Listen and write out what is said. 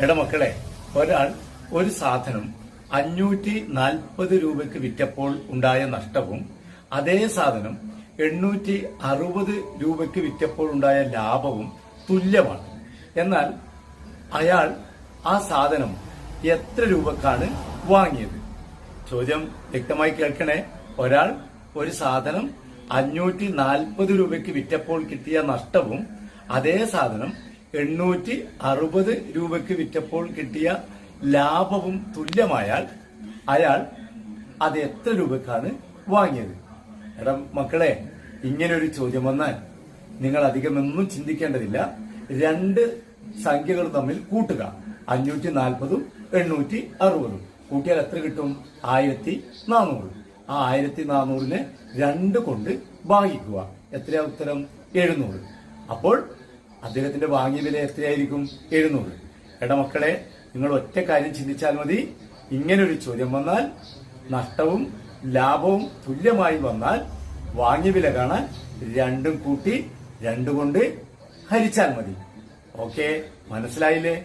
എടാ മക്കളെ, ഒരാൾ ഒരു സാധനം 540 രൂപയ്ക്ക് വിറ്റപ്പോൾ ഉണ്ടായ നഷ്ടവും അതേ സാധനം 860 രൂപയ്ക്ക് വിറ്റപ്പോൾ ഉണ്ടായ ലാഭവും തുല്യമാണ്. എന്നാൽ അയാൾ ആ സാധനം എത്ര രൂപക്കാണ് വാങ്ങിയത്? ചോദ്യം വ്യക്തമായി കേൾക്കണേ. ഒരാൾ ഒരു സാധനം 540 രൂപയ്ക്ക് വിറ്റപ്പോൾ കിട്ടിയ നഷ്ടവും അതേ സാധനം 860 രൂപയ്ക്ക് വിറ്റപ്പോൾ കിട്ടിയ ലാഭവും തുല്യമായാൽ അയാൾ അത് എത്ര രൂപക്കാണ് വാങ്ങിയത്? എടാ മക്കളെ, ഇങ്ങനൊരു ചോദ്യം വന്നാൽ നിങ്ങൾ അധികമൊന്നും ചിന്തിക്കേണ്ടതില്ല. രണ്ട് സംഖ്യകൾ തമ്മിൽ കൂട്ടുക. 540ഉം 860ഉം കൂട്ടിയാൽ എത്ര കിട്ടും? 1400. ആ 1400നെ 2 കൊണ്ട് ഭാഗിക്കുക. എത്രയാ ഉത്തരം? 700. അപ്പോൾ അദ്ദേഹത്തിന്റെ വാങ്ങിയ വില എത്രയായിരിക്കും? 700. എടാ മക്കളെ, നിങ്ങൾ ഒറ്റ കാര്യം ചിന്തിച്ചാൽ മതി. ഇങ്ങനൊരു ചോദ്യം വന്നാൽ, നഷ്ടവും ലാഭവും തുല്യമായി വന്നാൽ വാങ്ങിയ വില കാണാൻ 2 കൂട്ടി 2 കൊണ്ട് ഹരിച്ചാൽ മതി. ഓക്കെ, മനസ്സിലായില്ലേ?